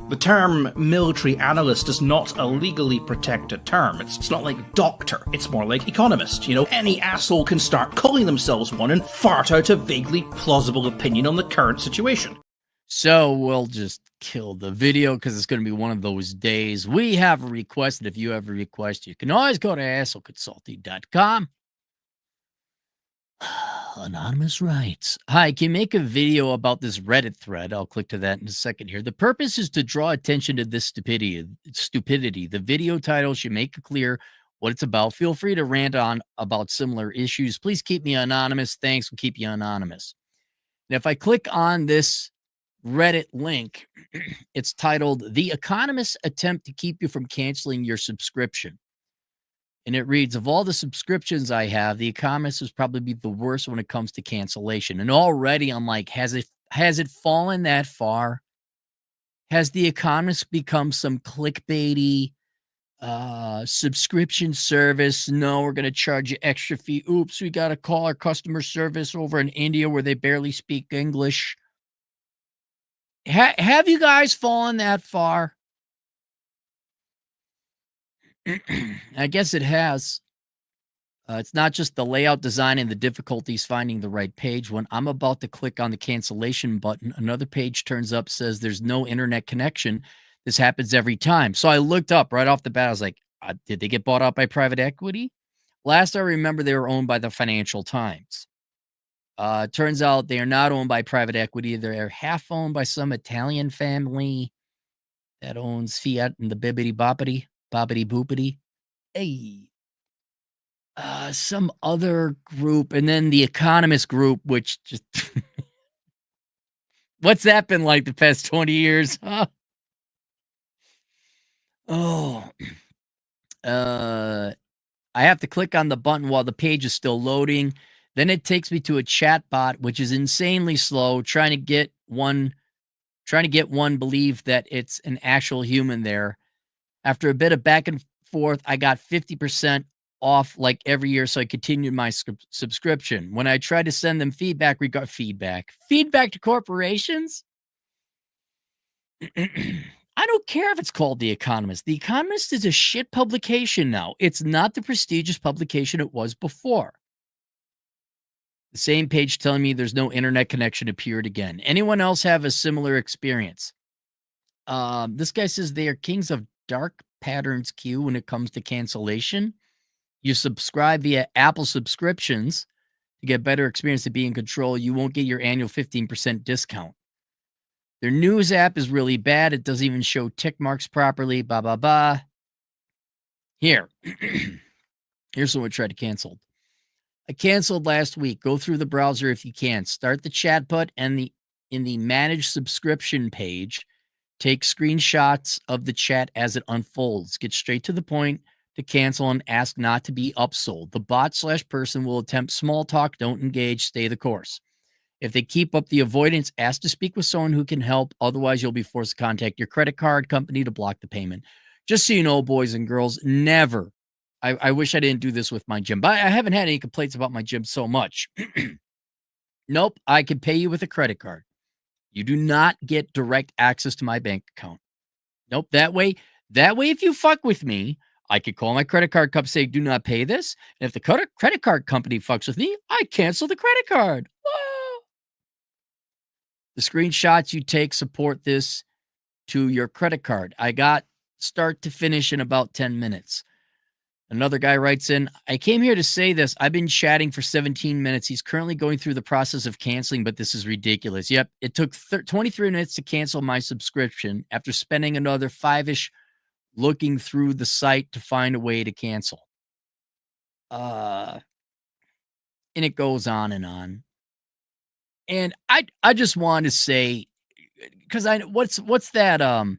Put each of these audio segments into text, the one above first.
The term military analyst is not a legally protected term. It's not like doctor, it's more like economist. You know, any asshole can start calling themselves one and fart out a vaguely plausible opinion on the current situation. So we'll just kill the video because it's going to be one of those days. We have a request, and if you have a request, you can always go to assholeconsulting.com. Anonymous writes, "Hi, can you make a video about this Reddit thread?" I'll click to that in a second here. "The purpose is to draw attention to this stupidity. The video title should make it clear what it's about. Feel free to rant on about similar issues. Please keep me anonymous. Thanks. We'll keep you anonymous." And if I click on this Reddit link, it's titled "The Economist's Attempt to Keep You from Canceling Your Subscription." And it reads, "Of all the subscriptions I have, The Economist is probably the worst when it comes to cancellation." And already I'm like, has it fallen that far? Has The Economist become some clickbaity subscription service? No, we're going to charge you extra fee. Oops, we got to call our customer service over in India where they barely speak English. Have you guys fallen that far? I guess it has. It's not just the layout design and the difficulties finding the right page. When I'm about to click on the cancellation button, another page turns up, says there's no internet connection. This happens every time. So I looked up right off the bat. I was like, did they get bought out by private equity? Last I remember, they were owned by the Financial Times. Turns out they are not owned by private equity. They're half owned by some Italian family that owns Fiat and the bibbity boppity, boppity boopity. Hey. Some other group, and then the Economist group, which just what's that been like the past 20 years? Huh? Oh, I have to click on the button while the page is still loading. Then it takes me to a chat bot, which is insanely slow, trying to get one believe that it's an actual human there. After a bit of back and forth, I got 50% off like every year, so I continued my subscription. When I tried to send them feedback to corporations, I don't care if it's called The Economist. The Economist is a shit publication now. It's not the prestigious publication it was before. The same page telling me there's no internet connection appeared again. Anyone else have a similar experience? This guy says they are kings of dark patterns queue when it comes to cancellation. You subscribe via Apple subscriptions to get better experience to be in control. You won't get your annual 15% discount. Their news app is really bad. It doesn't even show tick marks properly. Blah, blah, blah. Here. Here's what we tried to cancel. I canceled last week. Go through the browser if you can. Start the chat bot and in the manage subscription page. Take screenshots of the chat as it unfolds. Get straight to the point to cancel and ask not to be upsold. The bot/person will attempt small talk. Don't engage. Stay the course. If they keep up the avoidance, ask to speak with someone who can help. Otherwise, you'll be forced to contact your credit card company to block the payment. Just so you know, boys and girls, never. I wish I didn't do this with my gym, but I haven't had any complaints about my gym so much. Nope, I can pay you with a credit card. You do not get direct access to my bank account. Nope, that way, if you fuck with me, I could call my credit card company, say, do not pay this. And if the credit card company fucks with me, I cancel the credit card. Whoa. The screenshots you take support this to your credit card. I got start to finish in about 10 minutes. Another guy writes in, I came here to say this. I've been chatting for 17 minutes. He's currently going through the process of canceling, but this is ridiculous. Yep, it took 23 minutes to cancel my subscription after spending another 5-ish looking through the site to find a way to cancel. And it goes on and on. And I just wanted to say, because what's that?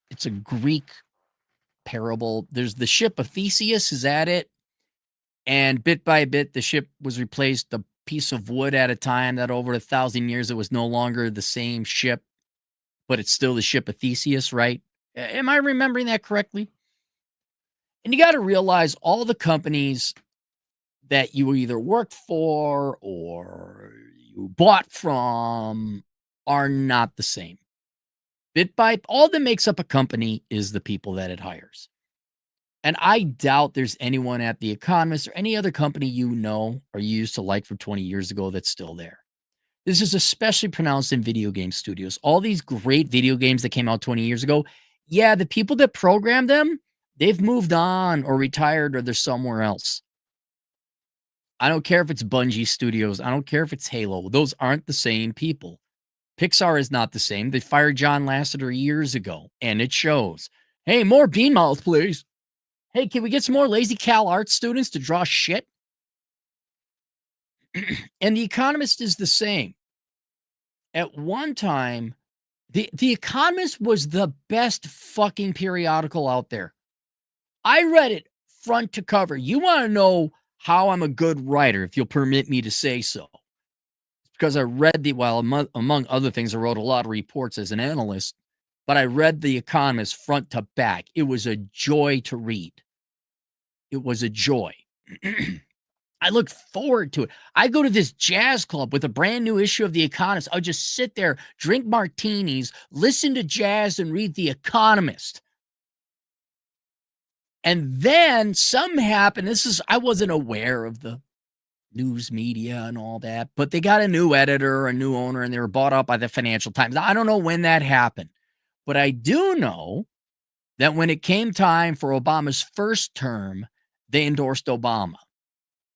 It's a Greek parable. There's the Ship of Theseus. Is that it? And bit by bit, the ship was replaced a piece of wood at a time. That over 1,000 years, it was no longer the same ship, but it's still the Ship of Theseus, right? Am I remembering that correctly? And you got to realize all the companies that you either worked for or you bought from are not the same. All that makes up a company is the people that it hires. And I doubt there's anyone at The Economist or any other company you know or you used to like from 20 years ago that's still there. This is especially pronounced in video game studios. All these great video games that came out 20 years ago, yeah, the people that program them, they've moved on or retired or they're somewhere else. I don't care if it's Bungie Studios. I don't care if it's Halo. Those aren't the same people. Pixar is not the same. They fired John Lasseter years ago, and it shows. Hey, more bean mouth, please. Hey, can we get some more lazy Cal Arts students to draw shit? And The Economist is the same. At one time, the Economist was the best fucking periodical out there. I read it front to cover. You want to know how I'm a good writer, if you'll permit me to say so. Because I read among other things, I wrote a lot of reports as an analyst, but I read The Economist front to back. It was a joy to read. It was a joy. I look forward to it. I go to this jazz club with a brand new issue of The Economist. I'll just sit there, drink martinis, listen to jazz, and read The Economist. And then something happened. I wasn't aware of the news media and all that, but they got a new editor, a new owner, and they were bought out by the Financial Times. I don't know when that happened, but I do know that when it came time for Obama's first term, they endorsed Obama.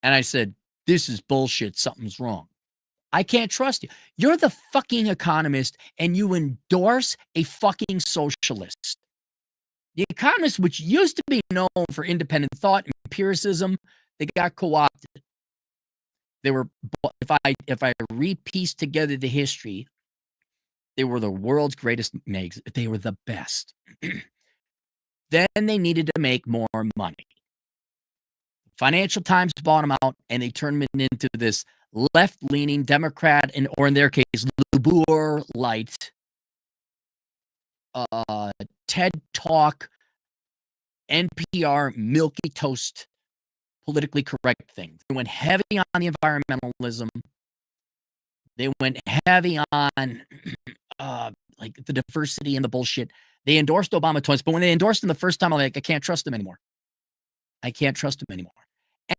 And I said, this is bullshit. Something's wrong. I can't trust you. You're the fucking Economist and you endorse a fucking socialist. The Economist, which used to be known for independent thought and empiricism, they got co-opted. They were, if I repiece together the history, they were the world's greatest mags. They were the best. Then they needed to make more money. Financial Times bought them out, and they turned them into this left-leaning Democrat, or in their case, LeBour light, TED Talk, NPR, milky toast, politically correct thing. They went heavy on the environmentalism. They went heavy on like the diversity and the bullshit. They endorsed Obama twice, but when they endorsed him the first time, I'm like, I can't trust him anymore. I can't trust him anymore.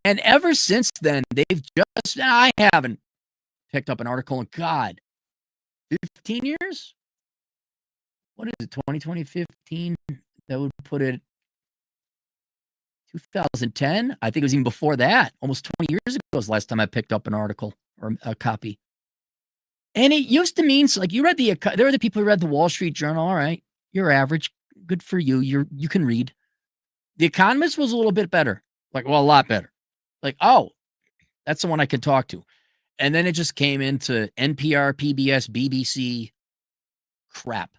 And ever since then, I haven't picked up an article in, God, 15 years? What is it, 2020, 15? That would put it 2010? I think it was even before that. Almost 20 years ago was the last time I picked up an article or a copy. And it used to mean, like, you read there were the people who read the Wall Street Journal. All right, you're average. Good for you. You can read. The Economist was a little bit better. Like, well, a lot better. Like, oh, that's the one I could talk to. And then it just came into NPR, PBS, BBC crap.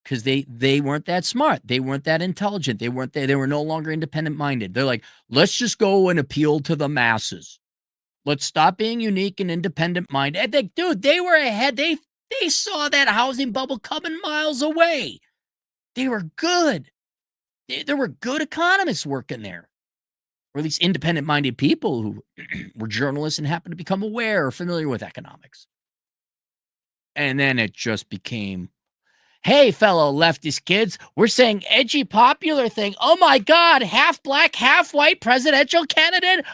Because they weren't that smart. They weren't that intelligent. They were no longer independent minded. They're like, let's just go and appeal to the masses. Let's stop being unique and independent minded. Dude, they were ahead. They saw that housing bubble coming miles away. They were good. There were good economists working there, or at least independent-minded people who were journalists and happened to become aware or familiar with economics. And then it just became, hey, fellow leftist kids, we're saying edgy popular thing. Oh, my God, half black, half white presidential candidate.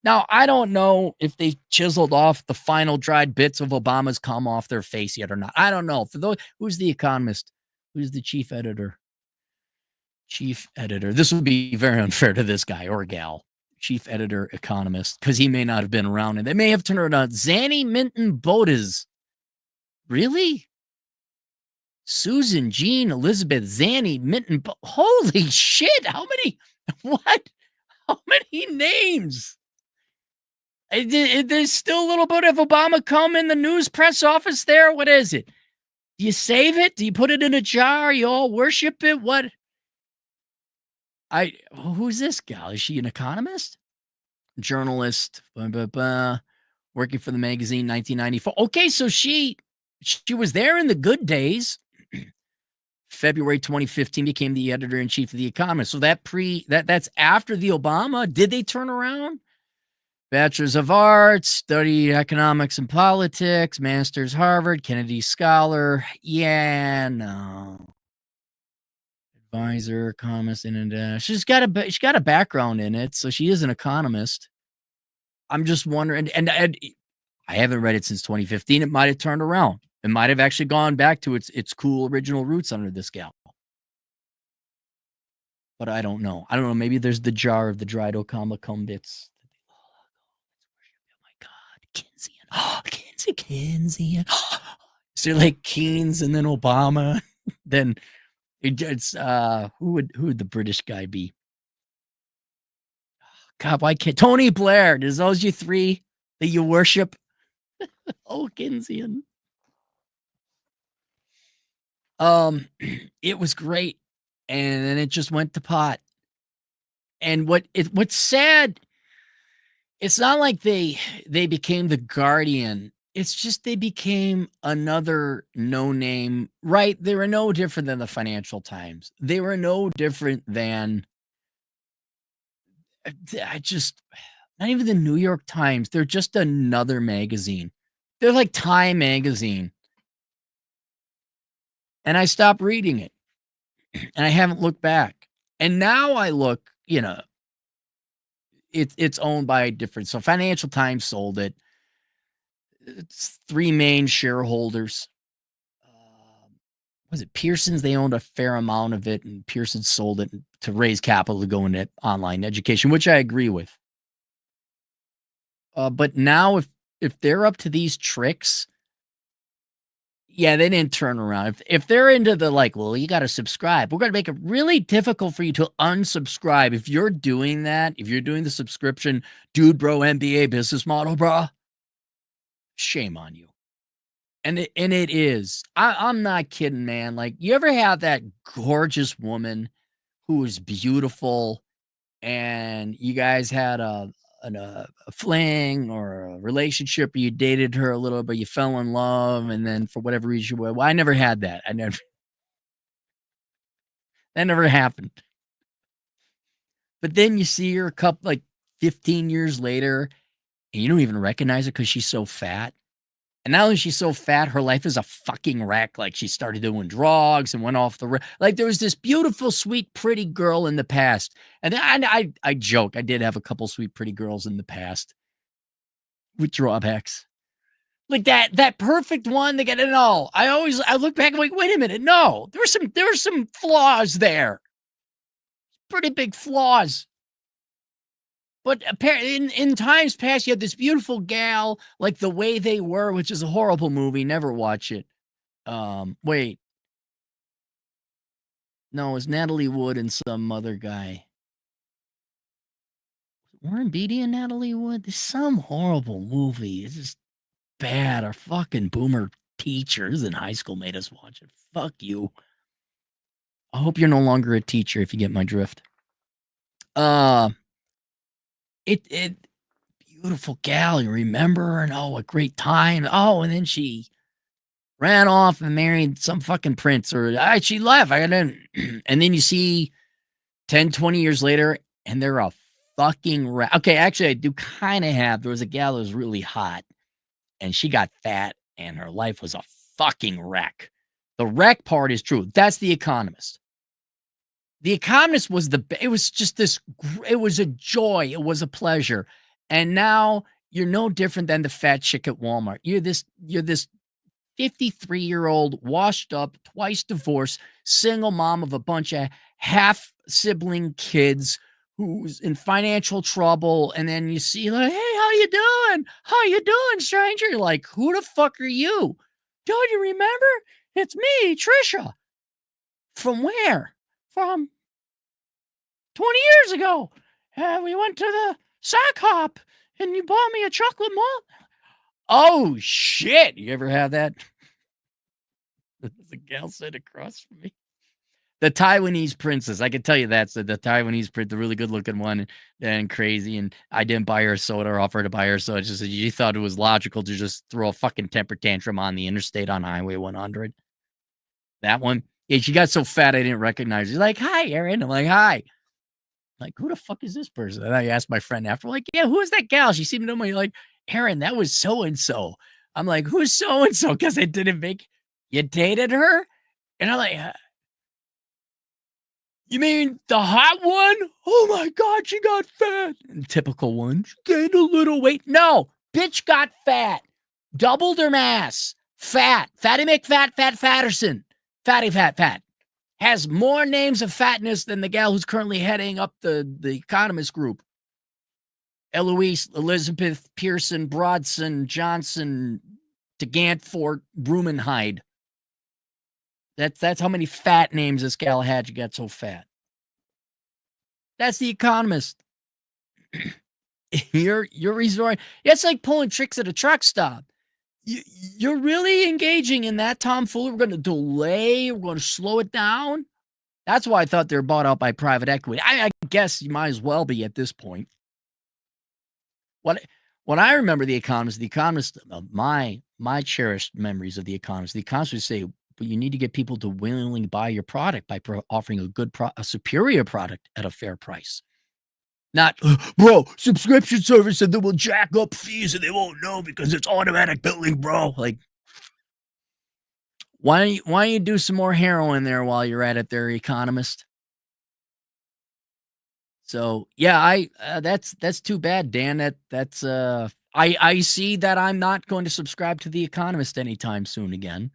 Now, I don't know if they chiseled off the final dried bits of Obama's cum off their face yet or not. I don't know. For those, who's the Economist? Who's the chief editor? Chief editor. This would be very unfair to this guy or gal. Chief editor, Economist, because he may not have been around, and they may have turned around. Zanny Minton Bodas. Really? Susan, Jean, Elizabeth, Zanny, Minton. Holy shit. How many? What? How many names? There's still a little bit of Obama cum in the news press office there. What is it? Do you save it? Do you put it in a jar? You all worship it? What? Who's this gal? Is she an economist? Journalist, working for the magazine, 1994. Okay, so she was there in the good days. February 2015 became the editor-in-chief of The Economist. So that's after the Obama. Did they turn around? Bachelor's of Arts, studied economics and politics, master's Harvard, Kennedy Scholar. Yeah, no. Advisor, economist, and she's got a background in it, so she is an economist. I'm just wondering, and I haven't read it since 2015. It might have turned around. It might have actually gone back to its cool original roots under this gal. But I don't know. I don't know. Maybe there's the jar of the dried Okama bits. Oh my God, Keynesian. Oh, Keynesian. So like Keynes and then Obama. Then it's who would the British guy be? God, why can't Tony Blair? Is those you three that you worship? Oh, Keynesian. It was great, and then it just went to pot. And what's sad, it's not like they became the Guardian. It's just they became another no-name, right? They were no different than the Financial Times. They were no different than I just not even the New York Times. They're just another magazine. They're like Time magazine. And I stopped reading it. And I haven't looked back. And now I look, it's owned by a different. So Financial Times sold it. It's three main shareholders. Was it Pearson's? They owned a fair amount of it, and Pearson sold it to raise capital to go into online education, which I agree with. But now, if they're up to these tricks, yeah, they didn't turn around. If they're into the well, you got to subscribe. We're going to make it really difficult for you to unsubscribe. If you're doing that, if you're doing the subscription, dude, bro, MBA business model, bro, shame on you. And it is. I'm not kidding, man. Like, you ever have that gorgeous woman who is beautiful, and you guys had a fling or a relationship, or you dated her a little, but you fell in love, and then for whatever reason, well, I never had that. That never happened. But then you see her a couple, 15 years later, and you don't even recognize her because she's so fat. And not only is she so fat, her life is a fucking wreck. Like, she started doing drugs and went off the there was this beautiful, sweet, pretty girl in the past. And then I joke, I did have a couple sweet, pretty girls in the past with drawbacks. Like that perfect one that got it all. I look back and like, wait a minute, no, there were some flaws there. Pretty big flaws. But apparently, in times past, you had this beautiful gal, like The Way They Were, which is a horrible movie. Never watch it. Wait. No, it's Natalie Wood and some other guy. Warren Beatty and Natalie Wood? There's some horrible movie. It's just bad. Our fucking boomer teachers in high school made us watch it. Fuck you. I hope you're no longer a teacher if you get my drift. It beautiful gal, you remember her, and a great time. Oh, and then she ran off and married some fucking prince, or she left. And then you see 10, 20 years later, and they're a fucking wreck. Okay, actually, I do kind of have. There was a gal that was really hot, and she got fat, and her life was a fucking wreck. The wreck part is true. That's The Economist. The Economist was it was just this, it was a joy. It was a pleasure. And now you're no different than the fat chick at Walmart. You're this 53-year-old, washed up, twice divorced, single mom of a bunch of half sibling kids who's in financial trouble. And then you see like, hey, how you doing? How you doing, stranger? You're like, who the fuck are you? Don't you remember? It's me, Trisha. From where? From 20 years ago. We went to the sock hop and you bought me a chocolate malt. Oh, shit. You ever have that? There's a gal sitting across from me. The Taiwanese princess. I can tell you that's the Taiwanese prince, the really good looking one and crazy. And I didn't buy her soda or offer to buy her soda. Just you thought it was logical to just throw a fucking temper tantrum on the interstate on Highway 100. That one. Yeah, she got so fat I didn't recognize her. She's like, hi, Aaron. I'm like, hi. Like, who the fuck is this person? And I asked my friend after, like, yeah, who is that gal? She seemed to know me. Like, Aaron, that was so and so. I'm like, who's so and so? Because I didn't make. You dated her, and I'm like, you mean the hot one? Oh my God, she got fat. And typical one, she gained a little weight. No, bitch got fat. Doubled her mass. Fat. Fatty McFat, Fat Fatterson. Fatty Fat Fat. Has more names of fatness than the gal who's currently heading up the Economist group. Eloise, Elizabeth, Pearson, Brodson, Johnson, DeGantfort, Brumenheid. That's how many fat names this gal had. She got so fat. That's the Economist. You're resorting. It's like pulling tricks at a truck stop. You're really engaging in that tomfoolery. We're going to delay. We're going to slow it down. That's why I thought they were bought out by private equity. I guess you might as well be at this point. What I remember the Economist, my cherished memories of the Economist would say, but you need to get people to willingly buy your product by offering a superior product at a fair price. Not, bro, subscription service and then we'll jack up fees and they won't know because it's automatic billing, bro. Like, why don't you do some more heroin there while you're at it there, Economist? So yeah, that's too bad, Dan. That's I see that I'm not going to subscribe to The Economist anytime soon again.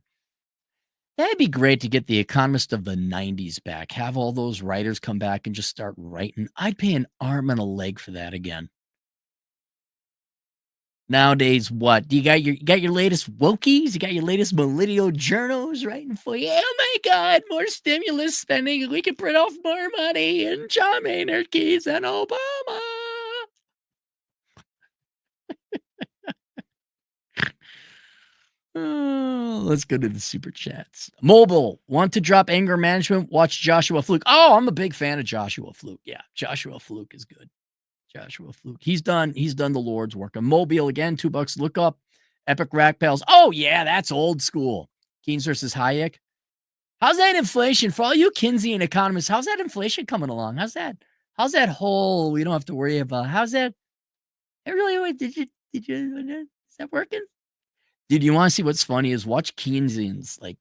That'd be great to get The Economist of the 90s back. Have all those writers come back and just start writing. I'd pay an arm and a leg for that again. Nowadays, what? You got your latest wokies? You got your latest millennial journals writing for you? Oh my God, more stimulus spending. We can print off more money and John Maynard Keynes and Obama. Oh, let's go to the super chats. Mobile, want to drop anger management? Watch Joshua Fluke. Oh, I'm a big fan of Joshua Fluke. Yeah, Joshua Fluke is good. Joshua Fluke. He's done the Lord's work. A Mobile again, $2. Look up Epic Rack Pals. Oh yeah, that's old school. Keynes versus Hayek. How's that inflation for all you Keynesian economists? How's that inflation coming along? How's that whole? We don't have to worry about. How's that? It really? Did you? Is that working? Dude, you want to see what's funny is watch Keynesians, like,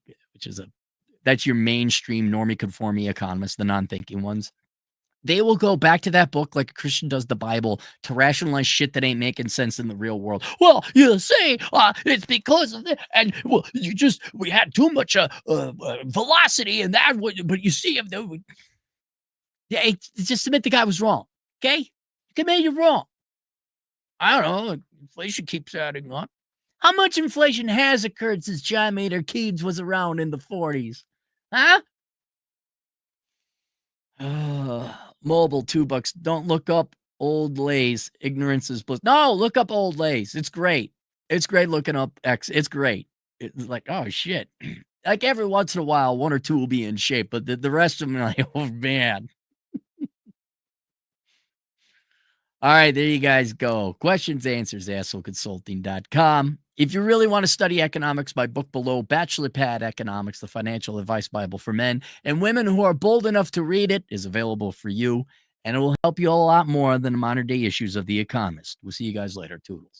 that's your mainstream normie conforming economists, the non-thinking ones. They will go back to that book like a Christian does the Bible to rationalize shit that ain't making sense in the real world. Well, you see, it's because of that, and well, we had too much velocity, and that. But you see, just admit the guy was wrong. Okay, you can make you wrong. I don't know. Inflation keeps adding up. How much inflation has occurred since John Maynard Keynes was around in the 40s? Huh? Mobile, $2. Don't look up old lays. Ignorance is bliss. No, look up old lays. It's great. It's great looking up X. It's great. It's like, oh shit. Like every once in a while, one or two will be in shape, but the rest of them are like, oh man. All right, there you guys go. Questions, answers, assholeconsulting.com. If you really want to study economics, my book below, Bachelor Pad Economics, the Financial Advice Bible for Men and Women who are bold enough to read it, is available for you, and it will help you a lot more than the modern day issues of The Economist. We'll see you guys later. Toodles.